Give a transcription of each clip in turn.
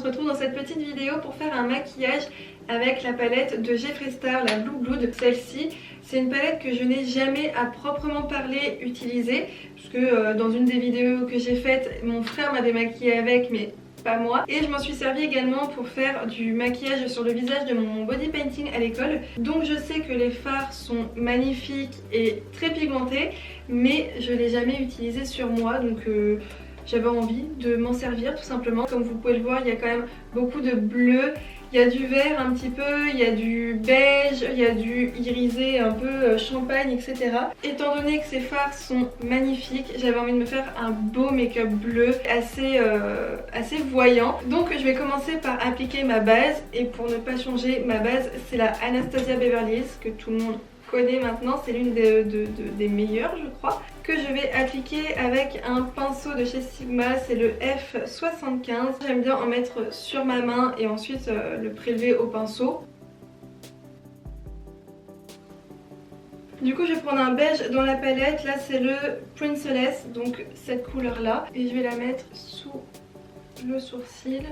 retrouve dans cette petite vidéo pour faire un maquillage avec la palette de Jeffree Star, la Blue Blood. Celle-ci, c'est une palette que je n'ai jamais à proprement parler utilisée, parce que dans une des vidéos que j'ai faites, mon frère m'a démaquillée avec, mais pas moi. Et je m'en suis servi également pour faire du maquillage sur le visage de mon body painting à l'école. Donc je sais que les fards sont magnifiques et très pigmentés, mais je ne l'ai jamais utilisé sur moi, donc j'avais envie de m'en servir tout simplement. Comme vous pouvez le voir, il y a quand même beaucoup de bleu, il y a du vert un petit peu, il y a du beige, il y a du irisé un peu champagne, etc. Étant donné que ces fards sont magnifiques, j'avais envie de me faire un beau make-up bleu assez voyant. Donc je vais commencer par appliquer ma base, et pour ne pas changer, ma base c'est la Anastasia Beverly Hills que tout le monde connaît maintenant, c'est l'une des meilleures je crois, que je vais appliquer avec un pinceau de chez Sigma, c'est le F75. J'aime bien en mettre sur ma main et ensuite le prélever au pinceau. Du coup je vais prendre un beige dans la palette, là c'est le Princess, donc cette couleur là, et je vais la mettre sous le sourcil.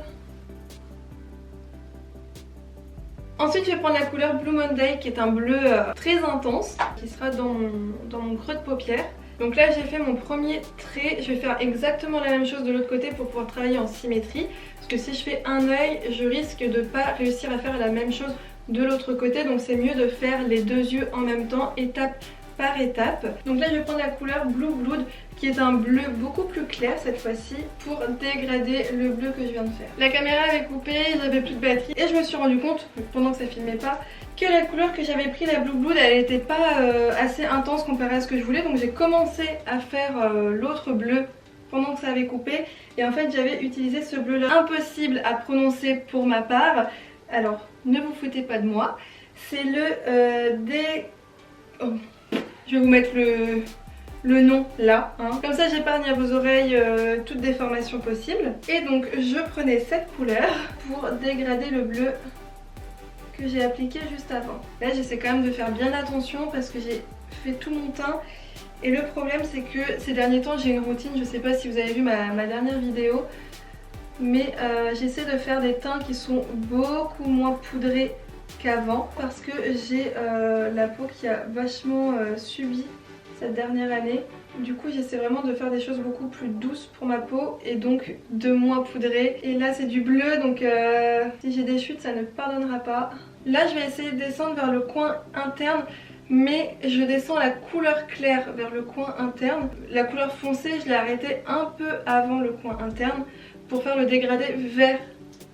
Ensuite je vais prendre la couleur Blue Monday qui est un bleu très intense, qui sera dans mon creux de paupière. Donc là j'ai fait mon premier trait, je vais faire exactement la même chose de l'autre côté pour pouvoir travailler en symétrie. Parce que si je fais un œil, je risque de ne pas réussir à faire la même chose de l'autre côté. Donc c'est mieux de faire les deux yeux en même temps, étape par étape. Donc là je vais prendre la couleur Blue Blood qui est un bleu beaucoup plus clair cette fois-ci pour dégrader le bleu que je viens de faire. La caméra avait coupé, j'avais plus de batterie et je me suis rendu compte, pendant que ça filmait pas, que la couleur que j'avais pris, la Blue Blood, elle n'était pas assez intense comparée à ce que je voulais. Donc j'ai commencé à faire l'autre bleu pendant que ça avait coupé, et en fait j'avais utilisé ce bleu là impossible à prononcer pour ma part, alors ne vous foutez pas de moi. C'est le oh. Je vais vous mettre le nom là, hein. Comme ça j'épargne à vos oreilles toute déformation possible. Et donc je prenais cette couleur pour dégrader le bleu que j'ai appliqué juste avant. Là j'essaie quand même de faire bien attention parce que j'ai fait tout mon teint, et le problème c'est que ces derniers temps j'ai une routine, je sais pas si vous avez vu ma dernière vidéo, mais j'essaie de faire des teints qui sont beaucoup moins poudrés qu'avant parce que j'ai la peau qui a vachement subi cette dernière année. Du coup j'essaie vraiment de faire des choses beaucoup plus douces pour ma peau et donc de moins poudrées. Et là c'est du bleu, donc si j'ai des chutes ça ne pardonnera pas. Là je vais essayer de descendre vers le coin interne, mais je descends la couleur claire vers le coin interne. La couleur foncée je l'ai arrêtée un peu avant le coin interne pour faire le dégradé vers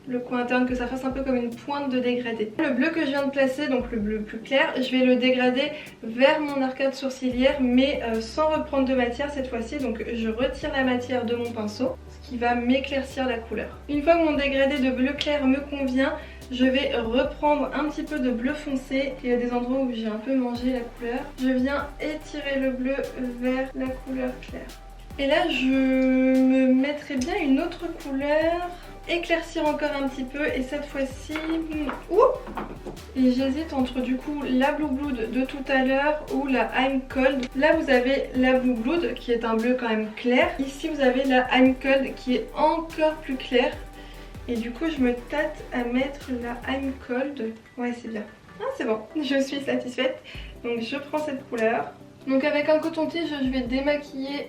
le coin interne, que ça fasse un peu comme une pointe de dégradé. Le bleu que je viens de placer, donc le bleu plus clair, je vais le dégrader vers mon arcade sourcilière, mais sans reprendre de matière cette fois-ci. Donc je retire la matière de mon pinceau, ce qui va m'éclaircir la couleur. Une fois que mon dégradé de bleu clair me convient, je vais reprendre un petit peu de bleu foncé. Il y a des endroits où j'ai un peu mangé la couleur. Je viens étirer le bleu vers la couleur claire. Et là je me mettrai bien une autre couleur, éclaircir encore un petit peu, et cette fois-ci et j'hésite entre du coup la Blue Blood de tout à l'heure ou la I'm Cold. Là vous avez la Blue Blood qui est un bleu quand même clair, ici vous avez la I'm Cold qui est encore plus claire, et du coup je me tâte à mettre la I'm Cold. Ouais c'est bien, ah, c'est bon, je suis satisfaite. Donc je prends cette couleur, donc avec un coton-tige je vais démaquiller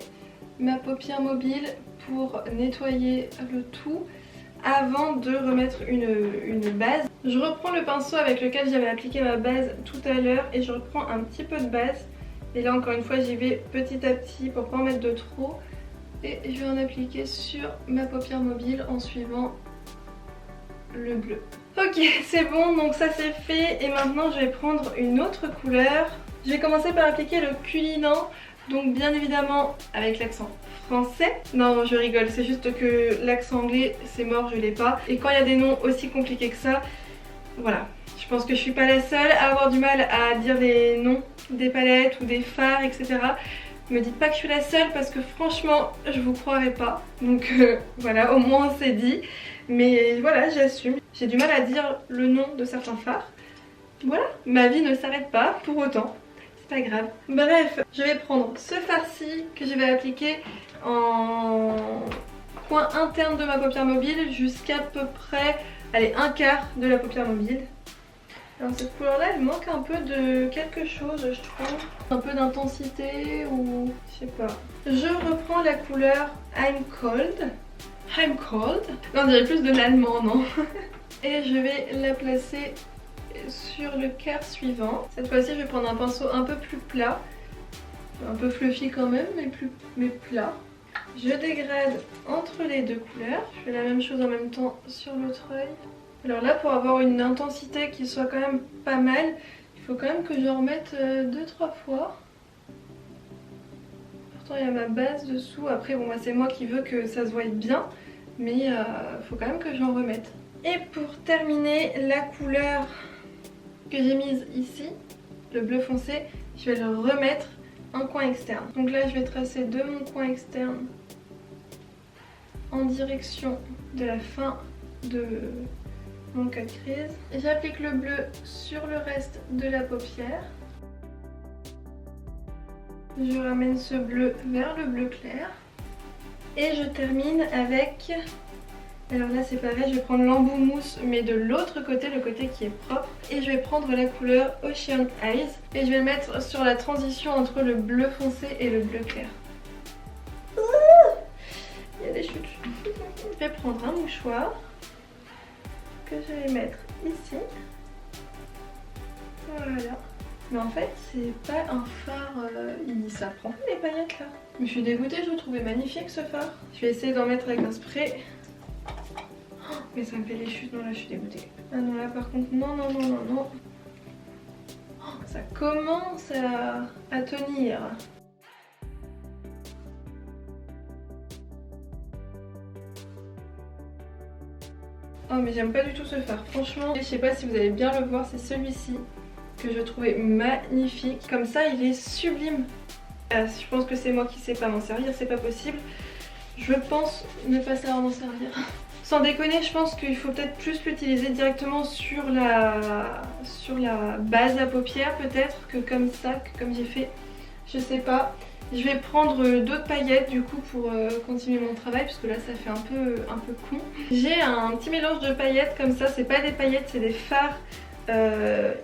ma paupière mobile pour nettoyer le tout avant de remettre une base. Je reprends le pinceau avec lequel j'avais appliqué ma base tout à l'heure et je reprends un petit peu de base. Et là encore une fois j'y vais petit à petit pour pas en mettre de trop. Et je vais en appliquer sur ma paupière mobile en suivant le bleu. Ok c'est bon, donc ça c'est fait, et maintenant je vais prendre une autre couleur. Je vais commencer par appliquer le Cullinan, donc bien évidemment avec l'accent français. Non je rigole, c'est juste que l'accent anglais c'est mort, je l'ai pas. Et quand il y a des noms aussi compliqués que ça, voilà. Je pense que je suis pas la seule à avoir du mal à dire les noms des palettes ou des fards, etc. Me dites pas que je suis la seule parce que franchement je vous croirais pas. Donc voilà, au moins c'est dit. Mais voilà, j'assume. J'ai du mal à dire le nom de certains fards. Voilà, ma vie ne s'arrête pas pour autant. Pas grave. Bref, je vais prendre ce fard-ci que je vais appliquer en coin interne de ma paupière mobile jusqu'à peu près, allez, un quart de la paupière mobile. Alors cette couleur là elle manque un peu de quelque chose je trouve, un peu d'intensité ou je sais pas. Je reprends la couleur I'm Cold. I'm Cold. Non, on dirait plus de l'allemand, non? Et je vais la placer sur le quart suivant. Cette fois-ci je vais prendre un pinceau un peu plus plat, un peu fluffy quand même mais plat. Je dégrade entre les deux couleurs. Je fais la même chose en même temps sur l'autre œil. Alors là, pour avoir une intensité qui soit quand même pas mal, il faut quand même que je remette 2-3 fois. Pourtant il y a ma base dessous. Après bon, c'est moi qui veux que ça se voie bien, mais il faut quand même que j'en remette. Et pour terminer, la couleur que j'ai mise ici, le bleu foncé, je vais le remettre en coin externe. Donc là je vais tracer de mon coin externe en direction de la fin de mon cut crease. J'applique le bleu sur le reste de la paupière. Je ramène ce bleu vers le bleu clair. Et je termine avec... Alors là c'est pareil, je vais prendre l'embout mousse mais de l'autre côté, le côté qui est propre. Et je vais prendre la couleur Ocean Eyes. Et je vais le mettre sur la transition entre le bleu foncé et le bleu clair. Il y a des chutes. Je vais prendre un mouchoir que je vais mettre ici. Voilà. Mais en fait c'est pas un fard, ça prend pas les paillettes là. Mais je suis dégoûtée, je le trouvais magnifique ce fard. Je vais essayer d'en mettre avec un spray. Oh, mais ça me fait les chutes, non là je suis dégoûtée. Ah non là par contre non. Oh, ça commence à tenir. Oh mais j'aime pas du tout ce fard, franchement. Je sais pas si vous allez bien le voir, c'est celui-ci que je trouvais magnifique. Comme ça il est sublime. Je pense que c'est moi qui sais pas m'en servir, c'est pas possible. Je pense ne pas savoir m'en servir. Sans déconner, je pense qu'il faut peut-être plus l'utiliser directement sur la base de la paupière peut-être que comme ça, que comme j'ai fait. Je sais pas. Je vais prendre d'autres paillettes du coup pour continuer mon travail parce que là ça fait un peu con. J'ai un petit mélange de paillettes comme ça, c'est pas des paillettes, c'est des fards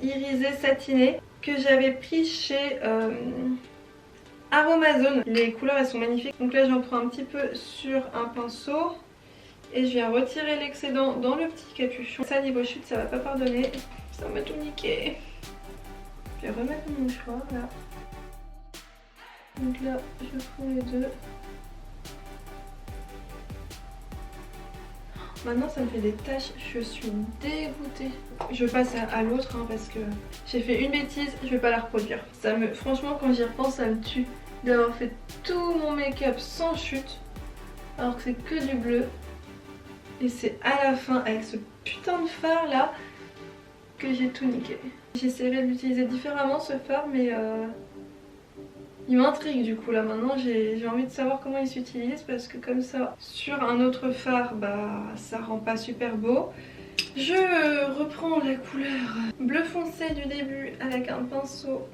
irisés satinés que j'avais pris chez Aromazone. Les couleurs elles sont magnifiques. Donc là j'en prends un petit peu sur un pinceau et je viens retirer l'excédent dans le petit capuchon. Ça niveau chute ça va pas pardonner, ça m'a tout niqué. Je vais remettre mon mouchoir là. Donc là, je prends les deux. Maintenant, ça me fait des taches. Je suis dégoûtée. Je passe à l'autre parce que j'ai fait une bêtise. Je vais pas la reproduire. Franchement, quand j'y repense, ça me tue d'avoir fait tout mon make-up sans chute. Alors que c'est que du bleu. Et c'est à la fin, avec ce putain de fard là, que j'ai tout niqué. J'essaierai de l'utiliser différemment ce fard, mais... il m'intrigue du coup là maintenant, j'ai envie de savoir comment il s'utilise parce que comme ça sur un autre fard bah ça rend pas super beau. Je reprends la couleur bleu foncé du début avec un pinceau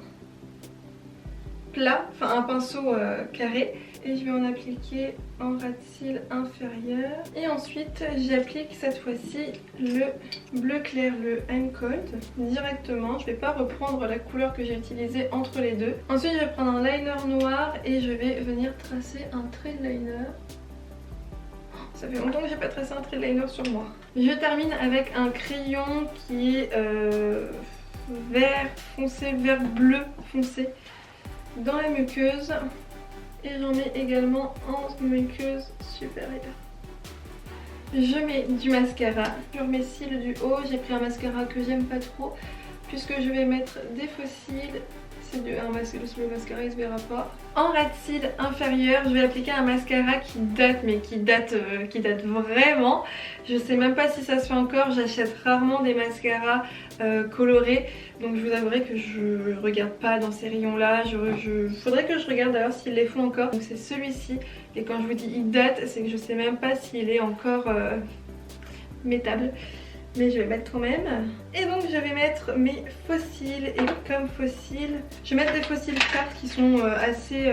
plat, enfin un pinceau carré et je vais en appliquer en ras de cils inférieur. Et ensuite j'applique cette fois-ci le bleu clair, le I'm Cold directement. Je vais pas reprendre la couleur que j'ai utilisée entre les deux. Ensuite je vais prendre un liner noir et je vais venir tracer un trait de liner. Ça fait longtemps que j'ai pas tracé un trait de liner sur moi. Je termine avec un crayon qui est vert foncé, vert bleu foncé dans la muqueuse. Et j'en mets également en muqueuse supérieure. Je mets du mascara sur mes cils du haut. J'ai pris un mascara que j'aime pas trop puisque je vais mettre des faux cils. Le mascara il se verra pas. En ras de cils inférieur, je vais appliquer un mascara qui date, mais qui date vraiment. Je sais même pas si ça se fait encore, j'achète rarement des mascaras colorés. Donc je vous avouerai que je regarde pas dans ces rayons là. Faudrait que je regarde d'ailleurs s'ils les font encore. Donc c'est celui-ci. Et quand je vous dis il date, c'est que je sais même pas s'il est encore mettable. Mais je vais mettre quand même. Et donc je vais mettre mes faux cils. Et comme faux cils, je vais mettre des faux cils Tarte qui sont assez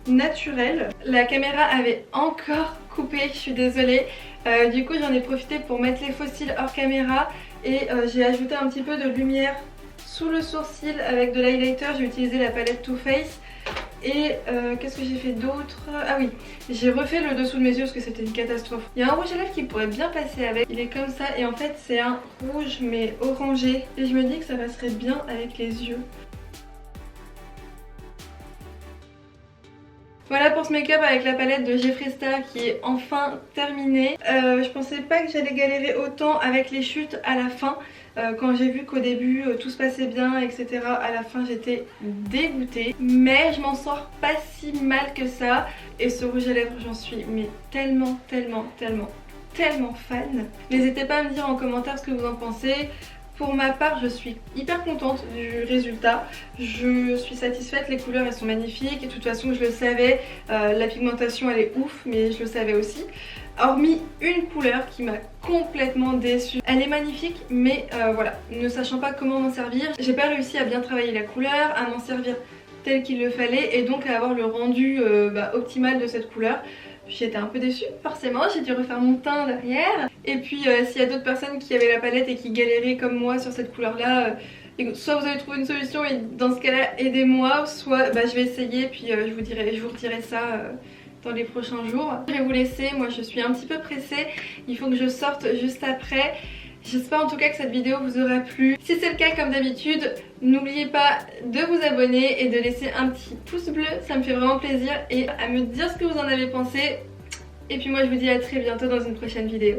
naturels. La caméra avait encore coupé, je suis désolée. Du coup j'en ai profité pour mettre les faux cils hors caméra et j'ai ajouté un petit peu de lumière sous le sourcil avec de l'highlighter. J'ai utilisé la palette Too Faced. Et qu'est-ce que j'ai fait d'autre? Ah oui, j'ai refait le dessous de mes yeux parce que c'était une catastrophe. Il y a un rouge à lèvres qui pourrait bien passer avec. Il est comme ça et en fait c'est un rouge mais orangé. Et je me dis que ça passerait bien avec les yeux. Voilà pour ce make-up avec la palette de Jeffree Star qui est enfin terminée. Je pensais pas que j'allais galérer autant avec les chutes à la fin. Quand j'ai vu qu'au début tout se passait bien, etc. À la fin j'étais dégoûtée. Mais je m'en sors pas si mal que ça. Et ce rouge à lèvres j'en suis mais tellement fan. N'hésitez pas à me dire en commentaire ce que vous en pensez. Pour ma part, je suis hyper contente du résultat. Je suis satisfaite, les couleurs elles sont magnifiques. Et de toute façon, je le savais, la pigmentation elle est ouf, mais je le savais aussi. Hormis une couleur qui m'a complètement déçue. Elle est magnifique, mais voilà, ne sachant pas comment m'en servir, j'ai pas réussi à bien travailler la couleur, à m'en servir tel qu'il le fallait et donc à avoir le rendu optimal de cette couleur. J'étais un peu déçue, forcément, j'ai dû refaire mon teint derrière. Et puis s'il y a d'autres personnes qui avaient la palette et qui galéraient comme moi sur cette couleur là, soit vous avez trouvé une solution et dans ce cas là aidez-moi, soit je vais essayer puis je vous redirai ça dans les prochains jours. Je vais vous laisser, moi je suis un petit peu pressée, il faut que je sorte juste après. J'espère en tout cas que cette vidéo vous aura plu. Si c'est le cas comme d'habitude, n'oubliez pas de vous abonner et de laisser un petit pouce bleu, ça me fait vraiment plaisir, et à me dire ce que vous en avez pensé. Et puis moi je vous dis à très bientôt dans une prochaine vidéo.